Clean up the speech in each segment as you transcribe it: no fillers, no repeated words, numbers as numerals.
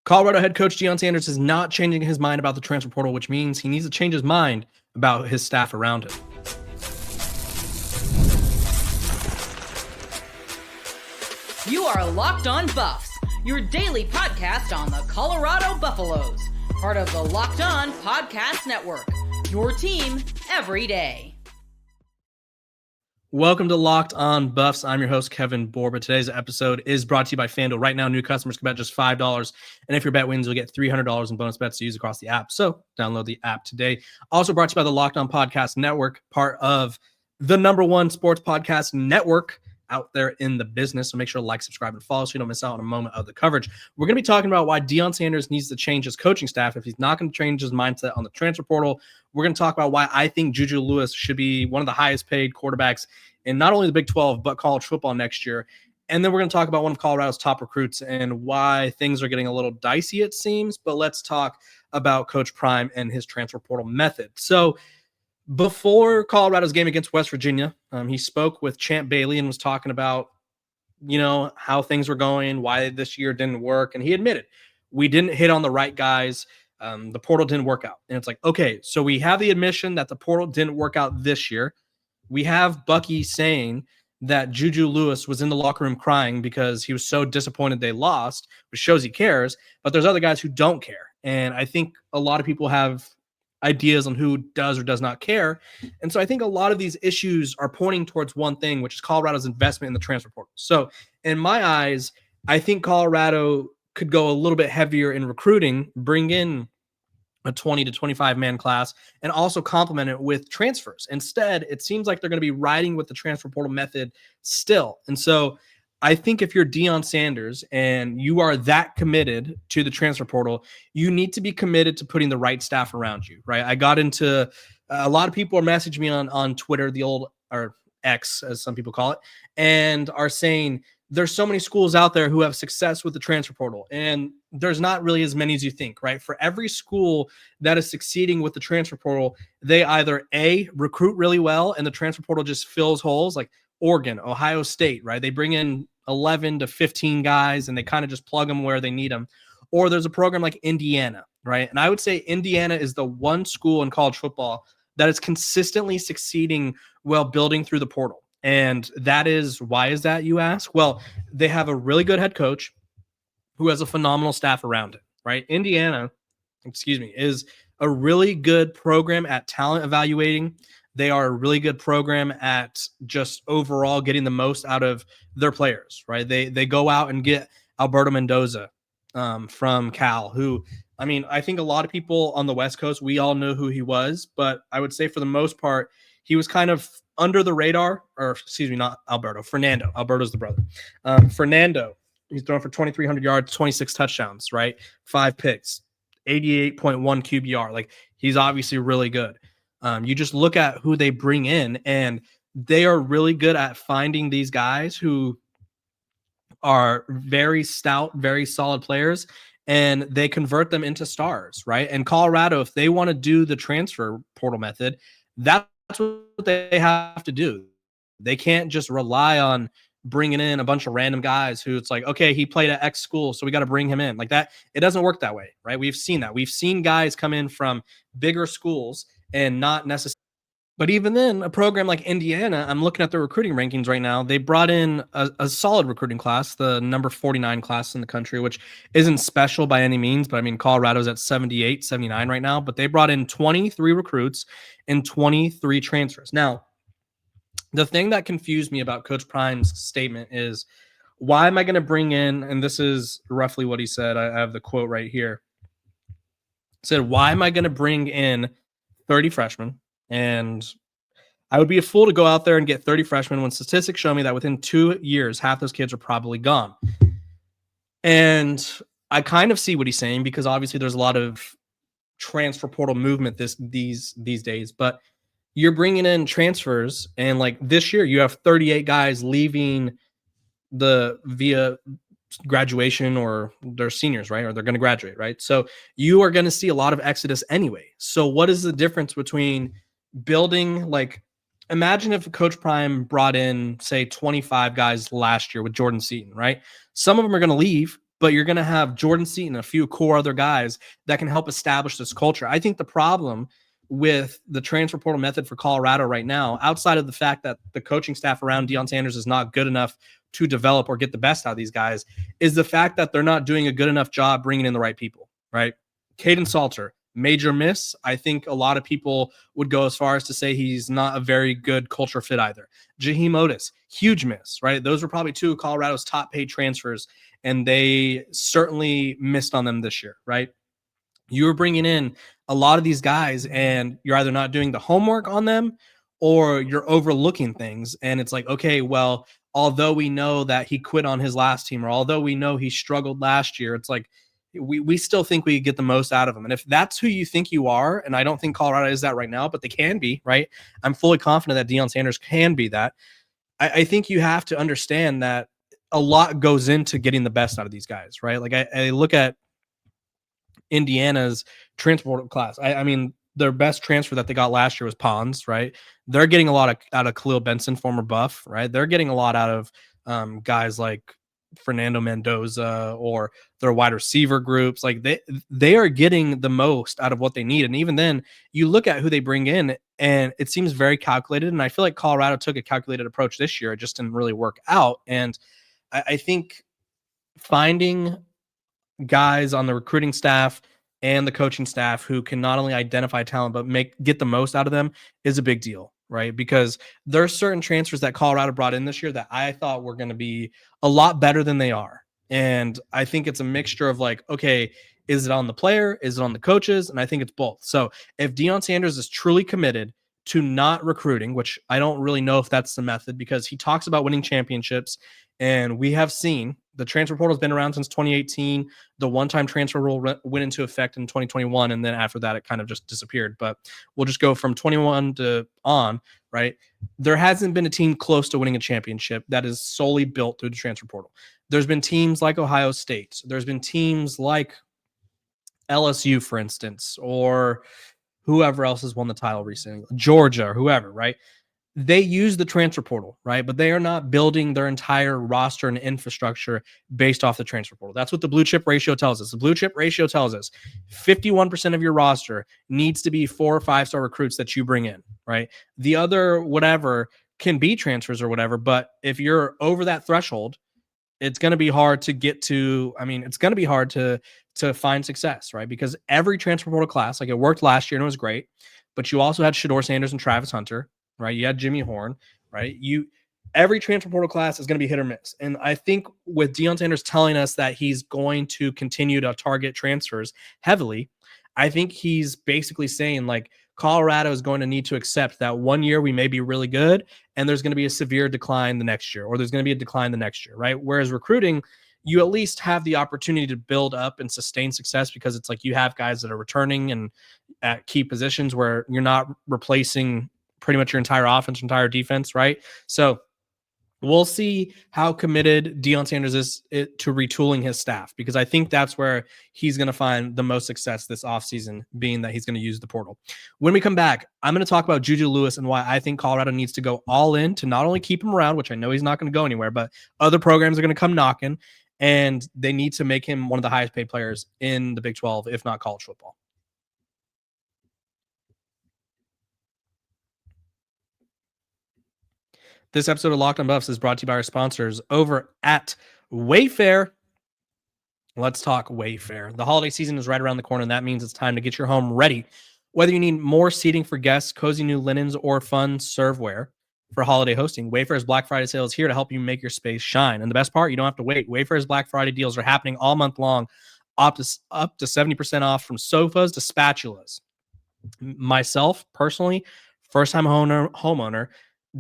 Colorado head coach Deion Sanders is not changing his mind about the transfer portal, which means he needs to change his mind about his staff around him. You are Locked On Buffs, your daily podcast on the Colorado Buffaloes, part of the Locked On Podcast Network, your team every day. Welcome to Locked On Buffs. I'm your host, Kevin Borba. Today's episode is brought to you by FanDuel. Right now, new customers can bet just $5, and if your bet wins, you'll get $300 in bonus bets to use across the app. So download the app today. Also brought to you by the Locked On Podcast Network, part of the #1 sports podcast network out there in the business. So make sure to like, subscribe, and follow so you don't miss out on a moment of the coverage. We're going to be talking about why Deion Sanders needs to change his coaching staff if he's not going to change his mindset on the transfer portal. We're going to talk about why I think Julian Lewis should be one of the highest paid quarterbacks in not only the Big 12, but college football next year. And then we're going to talk about one of Colorado's top recruits and why things are getting a little dicey, it seems. But let's talk about Coach Prime and his transfer portal method. So before Colorado's game against West Virginia, he spoke with Champ Bailey and was talking about, how things were going, why this year didn't work. And he admitted, we didn't hit on the right guys. The portal didn't work out. And it's like, okay, so we have the admission that the portal didn't work out this year. We have Bucky saying that Juju Lewis was in the locker room crying because he was so disappointed they lost, which shows he cares. But there's other guys who don't care. And I think a lot of people have ideas on who does or does not care. And so I think a lot of these issues are pointing towards one thing, which is Colorado's investment in the transfer portal. So in my eyes, I think Colorado could go a little bit heavier in recruiting, bring in a 20 to 25 man class, and also complement it with transfers. Instead, it seems like they're going to be riding with the transfer portal method still. And so I think if you're Deion Sanders and you are that committed to the transfer portal, you need to be committed to putting the right staff around you, right? I got into a lot of people are messaging me on Twitter, the old, or X as some people call it, and are saying there's so many schools out there who have success with the transfer portal, and there's not really as many as you think, right? For every school that is succeeding with the transfer portal, they either A, recruit really well and the transfer portal just fills holes, like Oregon, Ohio State, right? They bring in 11 to 15 guys and they kind of just plug them where they need them. Or there's a program like Indiana, right? And I would say Indiana is the one school in college football that is consistently succeeding while building through the portal. And that is, why is that, you ask? Well, they have a really good head coach who has a phenomenal staff around it, right? Indiana, is a really good program at talent evaluating. They are a really good program at just overall getting the most out of their players, right? They go out and get Alberto Mendoza from Cal, who, I think a lot of people on the West Coast, we all know who he was, but I would say for the most part, he was kind of under the radar, not Alberto, Fernando. Alberto's the brother. Fernando, he's thrown for 2,300 yards, 26 touchdowns, right? 5 picks, 88.1 QBR. Like, he's obviously really good. You just look at who they bring in, and they are really good at finding these guys who are very stout, very solid players, and they convert them into stars, right? And Colorado, if they want to do the transfer portal method, that's what they have to do. They can't just rely on bringing in a bunch of random guys who it's like, okay, he played at X school, so we got to bring him in. Like that, it doesn't work that way, right? We've seen that. We've seen guys come in from bigger schools and not necessarily. But even then, a program like Indiana, I'm looking at their recruiting rankings right now. They brought in a solid recruiting class, the number 49 class in the country, which isn't special by any means. But Colorado's at 78, 79 right now. But they brought in 23 recruits and 23 transfers. Now, the thing that confused me about Coach Prime's statement is, why am I going to bring in, and this is roughly what he said. I have the quote right here. He said, why am I going to bring in 30 freshmen? And I would be a fool to go out there and get 30 freshmen when statistics show me that within 2 years, half those kids are probably gone. And I kind of see what he's saying, because obviously there's a lot of transfer portal movement these days. But you're bringing in transfers, and like this year, you have 38 guys leaving via graduation, or they're seniors, right? Or they're going to graduate, right? So you are going to see a lot of exodus anyway. So what is the difference between building, like, imagine if Coach Prime brought in, say, 25 guys last year with Jordan Seaton, right? Some of them are going to leave, but you're going to have Jordan Seaton, a few core other guys that can help establish this culture. I think the problem with the transfer portal method for Colorado right now, outside of the fact that the coaching staff around Deion Sanders is not good enough to develop or get the best out of these guys, is the fact that they're not doing a good enough job bringing in the right people, right? Kaden Salter, major miss. I think a lot of people would go as far as to say he's not a very good culture fit either. Jaheim Otis, huge miss, right? Those were probably two of Colorado's top paid transfers, and they certainly missed on them this year, right? You were bringing in a lot of these guys, and you're either not doing the homework on them or you're overlooking things. And it's like, okay, well, although we know that he quit on his last team, or although we know he struggled last year, it's like we still think we get the most out of him. And if that's who you think you are, and I don't think Colorado is that right now, but they can be, right? I'm fully confident that Deion Sanders can be that. I think you have to understand that a lot goes into getting the best out of these guys, right? Like I look at Indiana's transfer class. I mean, their best transfer that they got last year was Pons, right? They're getting a lot out of Khalil Benson, former Buff, right? They're getting a lot out of guys like Fernando Mendoza or their wide receiver groups. Like they are getting the most out of what they need. And even then, you look at who they bring in, and it seems very calculated. And I feel like Colorado took a calculated approach this year. It just didn't really work out. And I think finding guys on the recruiting staff and the coaching staff who can not only identify talent but get the most out of them is a big deal, right? Because there are certain transfers that Colorado brought in this year that I thought were going to be a lot better than they are. And I think it's a mixture of like, okay, is it on the player? Is it on the coaches? And I think it's both. So if Deion Sanders is truly committed to not recruiting, which I don't really know if that's the method, because he talks about winning championships, and we have seen the transfer portal has been around since 2018. The one-time transfer rule went into effect in 2021, and then after that, it kind of just disappeared. But we'll just go from 21 to on, right? There hasn't been a team close to winning a championship that is solely built through the transfer portal. There's been teams like Ohio State. There's been teams like LSU, for instance, or whoever else has won the title recently, Georgia or whoever, right? They use the transfer portal, right? But they are not building their entire roster and infrastructure based off the transfer portal. That's what the blue chip ratio tells us. The blue chip ratio tells us 51% of your roster needs to be 4 or 5 star recruits that you bring in, right? The other whatever can be transfers or whatever, but if you're over that threshold, it's going to be hard to get to. I mean, it's going to be hard to find success, right? Because every transfer portal class, like it worked last year and it was great, but you also had Shedeur Sanders and Travis Hunter, right? You had Jimmy Horn, right? Every transfer portal class is going to be hit or miss. And I think with Deion Sanders telling us that he's going to continue to target transfers heavily, I think he's basically saying like Colorado is going to need to accept that one year we may be really good and there's going to be a severe decline the next year, or there's going to be a decline the next year, right? Whereas recruiting, you at least have the opportunity to build up and sustain success because it's like you have guys that are returning and at key positions where you're not replacing pretty much your entire offense, entire defense, right? So we'll see how committed Deion Sanders is to retooling his staff, because I think that's where he's going to find the most success this offseason, being that he's going to use the portal. When we come back, I'm going to talk about Juju Lewis and why I think Colorado needs to go all in to not only keep him around, which I know he's not going to go anywhere, but other programs are going to come knocking, and they need to make him one of the highest paid players in the Big 12, if not college football. This episode of Locked on Buffs is brought to you by our sponsors over at Wayfair. Let's talk Wayfair. The holiday season is right around the corner, and that means it's time to get your home ready. Whether you need more seating for guests, cozy new linens, or fun serveware for holiday hosting, Wayfair's Black Friday sale is here to help you make your space shine. And the best part, you don't have to wait. Wayfair's Black Friday deals are happening all month long, up to 70% off from sofas to spatulas. Myself, personally, first-time homeowner,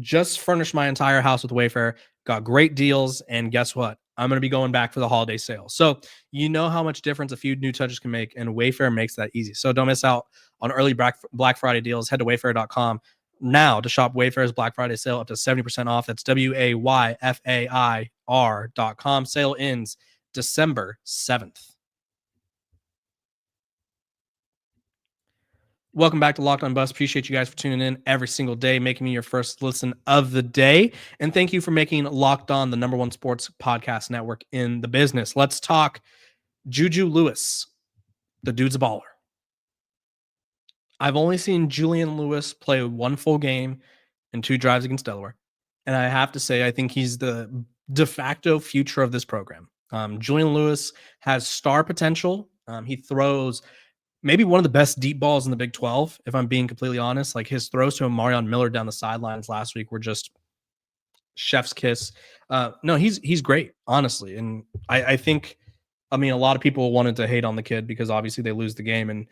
just furnished my entire house with Wayfair, got great deals, and guess what? I'm going to be going back for the holiday sale. So you know how much difference a few new touches can make, and Wayfair makes that easy. So don't miss out on early Black Friday deals. Head to wayfair.com now to shop Wayfair's Black Friday sale up to 70% off. That's WAYFAIR.com. Sale ends December 7th. Welcome back to Locked On Buffs. Appreciate you guys for tuning in every single day, making me your first listen of the day. And thank you for making Locked On the #1 sports podcast network in the business. Let's talk Juju Lewis. The dude's a baller. I've only seen Julian Lewis play one full game and 2 drives against Delaware. And I have to say, I think he's the de facto future of this program. Julian Lewis has star potential. He throws maybe one of the best deep balls in the Big 12, if I'm being completely honest. Like his throws to Marion Miller down the sidelines last week were just chef's kiss. No, he's great, honestly. And I think, I mean, a lot of people wanted to hate on the kid because obviously they lose the game. And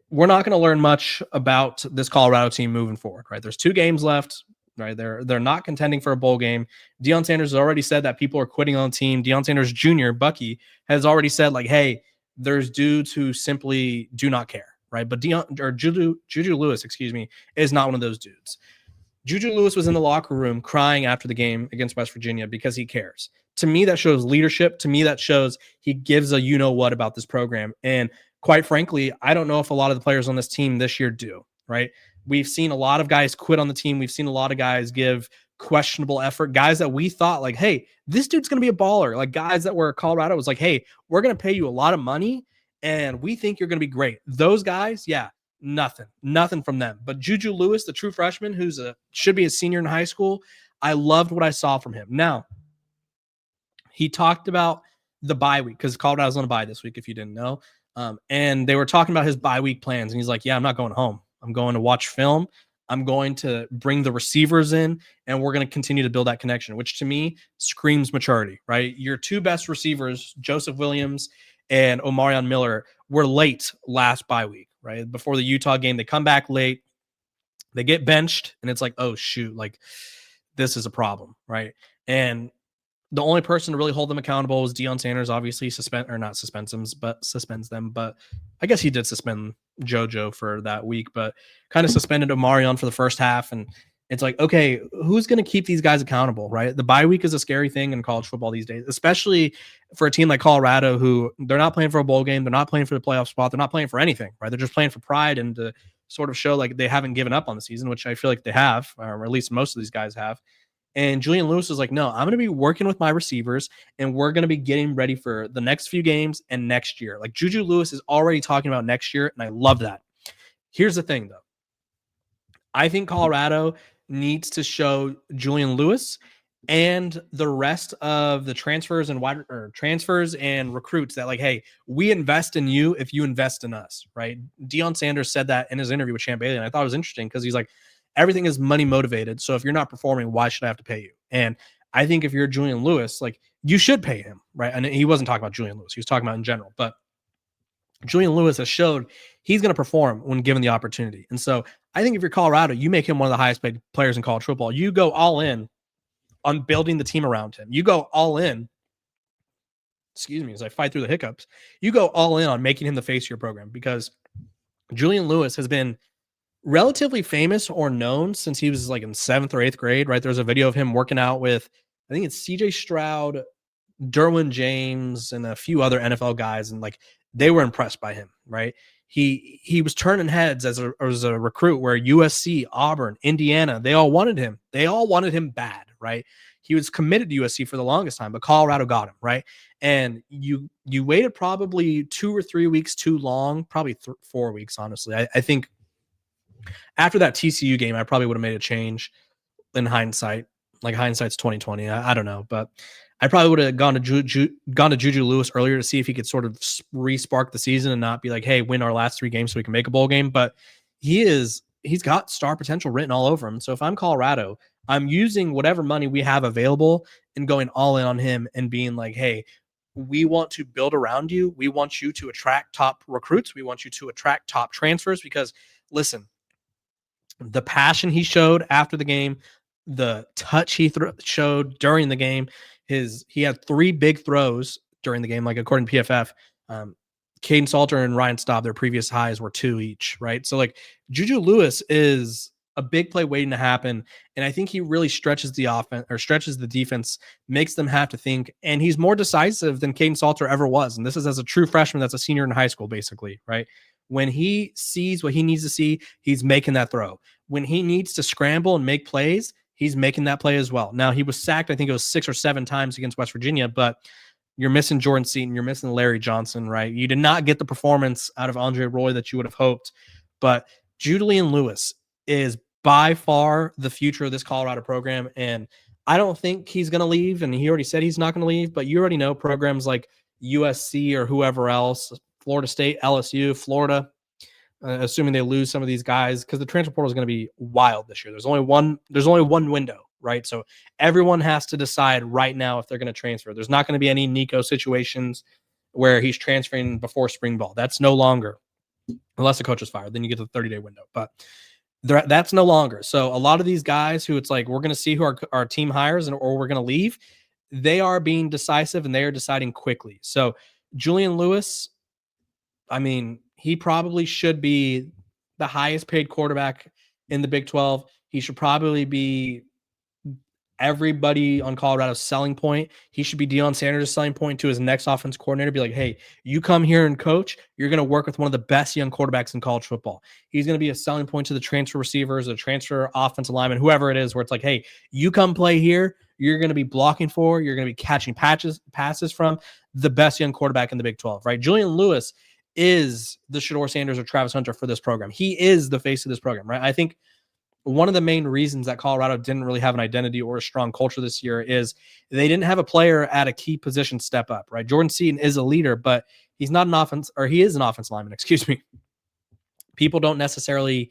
we're not going to learn much about this Colorado team moving forward, right? There's 2 games left, right? They're not contending for a bowl game. Deion Sanders has already said that people are quitting on the team. Deion Sanders Jr., Bucky, has already said, like, hey, there's dudes who simply do not care, right? But Juju Lewis, is not one of those dudes. Juju Lewis was in the locker room crying after the game against West Virginia because he cares. To me, that shows leadership. To me, that shows he gives a you-know-what about this program. And quite frankly, I don't know if a lot of the players on this team this year do, right? We've seen a lot of guys quit on the team. We've seen a lot of guys give questionable effort, guys that we thought like, hey, this dude's going to be a baller. Like guys that were Colorado was like, hey, we're going to pay you a lot of money and we think you're going to be great. Those guys, yeah, nothing from them. But Juju Lewis, the true freshman who's should be a senior in high school, I loved what I saw from him. Now, he talked about the bye week because Colorado's on a bye this week, if you didn't know. And they were talking about his bye week plans. And he's like, yeah, I'm not going home. I'm going to watch film. I'm going to bring the receivers in, and we're going to continue to build that connection, which to me screams maturity, right? Your 2 best receivers, Joseph Williams and Omarion Miller, were late last bye week, right? Before the Utah game, they come back late. They get benched, and it's like, oh, shoot, like this is a problem, right? And the only person to really hold them accountable was Deion Sanders, obviously suspends them. But I guess he did suspend JoJo for that week, but kind of suspended Omarion for the first half. And it's like, okay, who's going to keep these guys accountable, right? The bye week is a scary thing in college football these days, especially for a team like Colorado, who they're not playing for a bowl game. They're not playing for the playoff spot. They're not playing for anything, right? They're just playing for pride and to sort of show like they haven't given up on the season, which I feel like they have, or at least most of these guys have. And Julian Lewis is like, no, I'm going to be working with my receivers and we're going to be getting ready for the next few games and next year. Like Juju Lewis is already talking about next year. And I love that. Here's the thing though. I think Colorado needs to show Julian Lewis and the rest of the transfers and recruits that like, hey, we invest in you if you invest in us, right? Deion Sanders said that in his interview with Champ Bailey. And I thought it was interesting because he's like, everything is money motivated. So if you're not performing, why should I have to pay you? And I think if you're Julian Lewis, like you should pay him, right? And he wasn't talking about Julian Lewis. He was talking about in general, but Julian Lewis has showed he's going to perform when given the opportunity. And so I think if you're Colorado, you make him one of the highest paid players in college football. You go all in on building the team around him. You go all in, as I fight through the hiccups, you go all in on making him the face of your program because Julian Lewis has been relatively famous or known since he was like in 7th or 8th grade, right? There's a video of him working out with, I think it's CJ Stroud, Derwin James, and a few other NFL guys. And like, they were impressed by him, right? He was turning heads as a recruit where USC, Auburn, Indiana, they all wanted him. They all wanted him bad, right? He was committed to USC for the longest time, but Colorado got him, right? And you waited probably 2 or 3 weeks too long, probably 4 weeks, honestly. I think after that TCU game, I probably would have made a change in hindsight. Like hindsight's 2020. I don't know, but I probably would have gone to Juju Lewis earlier to see if he could sort of re-spark the season and not be like, hey, win our last 3 games so we can make a bowl game. But he's got star potential written all over him. So if I'm Colorado, I'm using whatever money we have available and going all in on him and being like, hey, we want to build around you. We want you to attract top recruits. We want you to attract top transfers because listen, the passion he showed after the game, the touch he showed during the game, he had 3 big throws during the game, like according to PFF. Kaden Salter and Ryan Staub, their previous highs were 2 each, right? So like Juju Lewis is a big play waiting to happen, and I think he really stretches the offense or stretches the defense, makes them have to think, and he's more decisive than Kaden Salter ever was. And this is as a true freshman that's a senior in high school, basically, right? When he sees what he needs to see, he's making that throw. When he needs to scramble and make plays, he's making that play as well. Now, he was sacked, I think it was 6 or 7 times against West Virginia, but you're missing Jordan Seaton, you're missing Larry Johnson, right? You did not get the performance out of Andre Roy that you would have hoped, but Julian Lewis is by far the future of this Colorado program, and I don't think he's going to leave, and he already said he's not going to leave, but you already know programs like USC or whoever else, Florida State, LSU, Florida, assuming they lose some of these guys, because the transfer portal is going to be wild this year. There's only one window, right? So everyone has to decide right now if they're going to transfer. There's not going to be any Nico situations where he's transferring before spring ball. That's no longer, unless the coach is fired, then you get the 30-day window. But that's no longer. So a lot of these guys who it's like, we're going to see who our team hires or we're going to leave, they are being decisive and they are deciding quickly. So Julian Lewis, I mean, he probably should be the highest paid quarterback in the Big 12. He should probably be everybody on Colorado's selling point. He should be Deion Sanders' selling point to his next offense coordinator. Be like, hey, you come here and coach, you're going to work with one of the best young quarterbacks in college football. He's going to be a selling point to the transfer receivers, the transfer offensive lineman, whoever it is, where it's like, hey, you come play here, you're going to be blocking for, you're going to be catching passes from the best young quarterback in the Big 12, right? Julian Lewis is the Shedeur Sanders or Travis Hunter for this program. He is the face of this program, right? I think one of the main reasons that Colorado didn't really have an identity or a strong culture this year is they didn't have a player at a key position step up, right? Jordan Seaton is a leader, but he's not an offense, or he is an offense lineman, excuse me. People don't necessarily,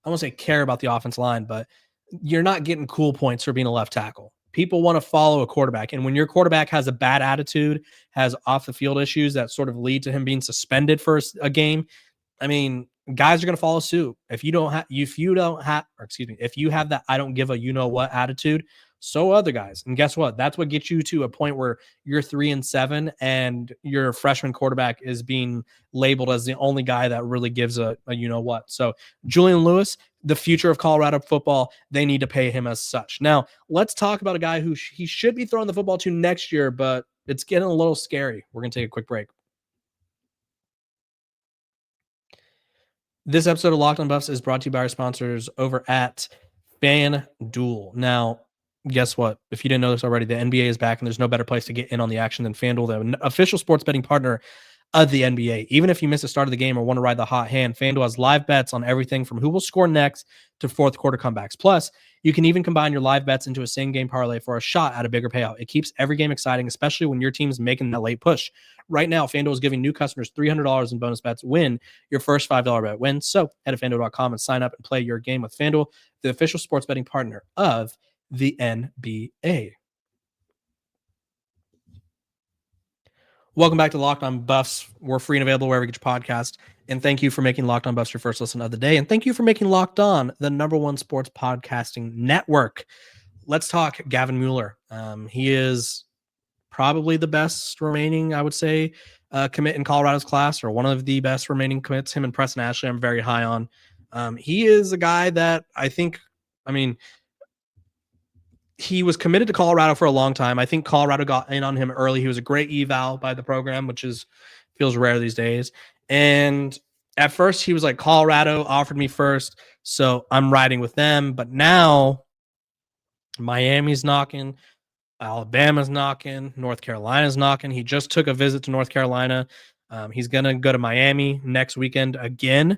I won't say care about the offense line, but you're not getting cool points for being a left tackle. People want to follow a quarterback. And when your quarterback has a bad attitude, has off the field issues that sort of lead to him being suspended for a game, I mean, guys are going to follow suit. If you have that I don't give a you know what attitude, so other guys. And guess what? That's what gets you to a point where you're 3-7 and your freshman quarterback is being labeled as the only guy that really gives a you know what. So Julian Lewis, the future of Colorado football, they need to pay him as such. Now, let's talk about a guy who he should be throwing the football to next year, but it's getting a little scary. We're going to take a quick break. This episode of Locked on Buffs is brought to you by our sponsors over at FanDuel. Now, guess what? If you didn't know this already, the NBA is back, and there's no better place to get in on the action than FanDuel, the official sports betting partner of the NBA. Even if you miss the start of the game or want to ride the hot hand, FanDuel has live bets on everything from who will score next to fourth quarter comebacks. Plus, you can even combine your live bets into a same-game parlay for a shot at a bigger payout. It keeps every game exciting, especially when your team's making that late push. Right now, FanDuel is giving new customers $300 in bonus bets when your first $5 bet wins. So head to FanDuel.com and sign up and play your game with FanDuel, the official sports betting partner of the NBA. Welcome back to Locked on Buffs. We're free and available wherever you get your podcast. And thank you for making Locked on Buffs your first listen of the day. And thank you for making Locked on the #1 sports podcasting network. Let's talk Gavin Mueller. He is probably the best remaining, I would say, commit in Colorado's class, or one of the best remaining commits. Him and Preston Ashley, I'm very high on. He is a guy that he was committed to Colorado for a long time. I think Colorado got in on him early. He was a great eval by the program, which feels rare these days. And at first he was like, Colorado offered me first, so I'm riding with them. But now Miami's knocking, Alabama's knocking, North Carolina's knocking. He just took a visit to North Carolina. He's going to go to Miami next weekend again.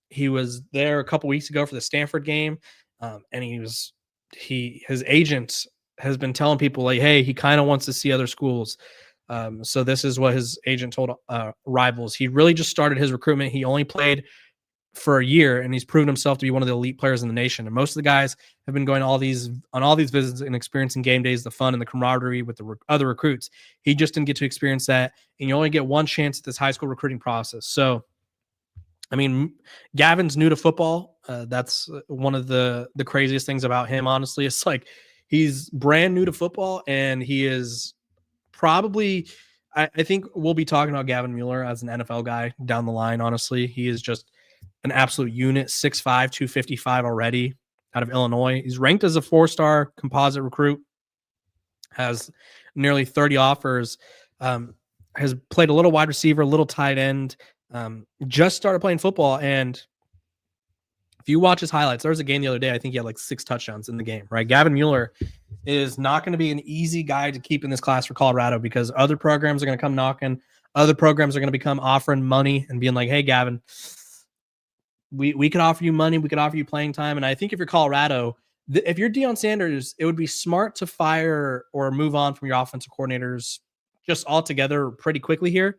He was there a couple weeks ago for the Stanford game, and his agent has been telling people, like, hey, he kind of wants to see other schools. So this is what his agent told rivals. He really just started his recruitment. He only played for a year, and he's proven himself to be one of the elite players in the nation. And most of the guys have been going on all these visits and experiencing game days, the fun and the camaraderie with the other recruits. He just didn't get to experience that, and you only get one chance at this high school recruiting process. So, I mean, Gavin's new to football. That's one of the craziest things about him, honestly. It's like he's brand new to football, and he is probably – I think we'll be talking about Gavin Mueller as an NFL guy down the line, honestly. He is just an absolute unit, 6'5", 255 already out of Illinois. He's ranked as a 4-star composite recruit, has nearly 30 offers, has played a little wide receiver, a little tight end, just started playing football. And if you watch his highlights, there was a game the other day, I think he had like 6 touchdowns in the game, right? Gavin Mueller is not going to be an easy guy to keep in this class for Colorado because other programs are going to come knocking. Other programs are going to become offering money and being like, hey, Gavin, we could offer you money. We could offer you playing time. And I think if you're Colorado, if you're Deion Sanders, it would be smart to fire or move on from your offensive coordinators just altogether pretty quickly here,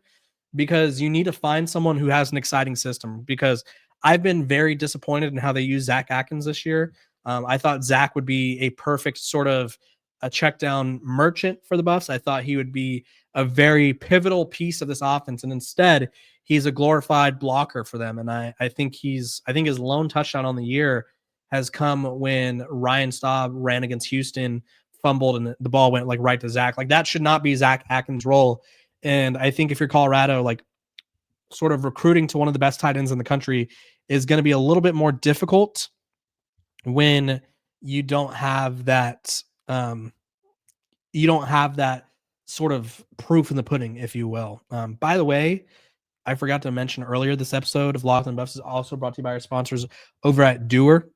because you need to find someone who has an exciting system. Because I've been very disappointed in how they use Zach Atkins this year. I thought Zach would be a perfect sort of a check down merchant for the Buffs. I thought he would be a very pivotal piece of this offense. And instead, he's a glorified blocker for them. And I think his lone touchdown on the year has come when Ryan Staub ran against Houston, fumbled, and the ball went like right to Zach. Like that should not be Zach Atkins' role. And I think if you're Colorado, like sort of recruiting to one of the best tight ends in the country is going to be a little bit more difficult when you don't have that sort of proof in the pudding, if you will. By the way, I forgot to mention earlier, this episode of Locked On Buffs is also brought to you by our sponsors over at Doer.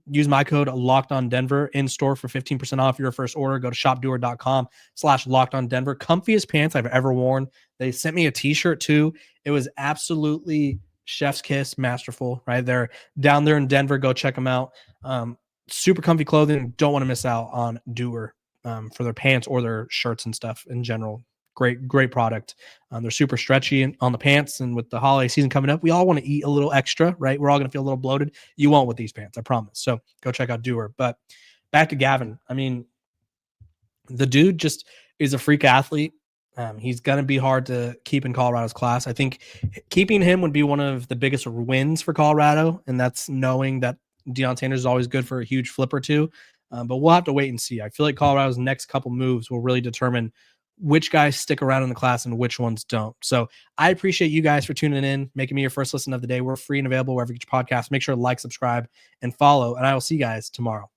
Use my code LOCKEDONDenver in store for 15% off your first order. Go to shopdoer.com/LockedOnDenver. Comfiest pants I've ever worn. They sent me a t-shirt too. It was absolutely chef's kiss, masterful, right? They're down there in Denver. Go check them out. Super comfy clothing. Don't want to miss out on Doer for their pants or their shirts and stuff in general. Great product. They're super stretchy on the pants, and with the holiday season coming up, we all want to eat a little extra, right? We're all going to feel a little bloated. You won't with these pants, I promise. So go check out Doer. But back to Gavin. I mean, the dude just is a freak athlete. He's going to be hard to keep in Colorado's class. I think keeping him would be one of the biggest wins for Colorado, and that's knowing that Deion Sanders is always good for a huge flip or two. But we'll have to wait and see. I feel like Colorado's next couple moves will really determine which guys stick around in the class and which ones don't. So I appreciate you guys for tuning in, making me your first listen of the day. We're free and available wherever you get your podcast. Make sure to like, subscribe, and follow. And I will see you guys tomorrow.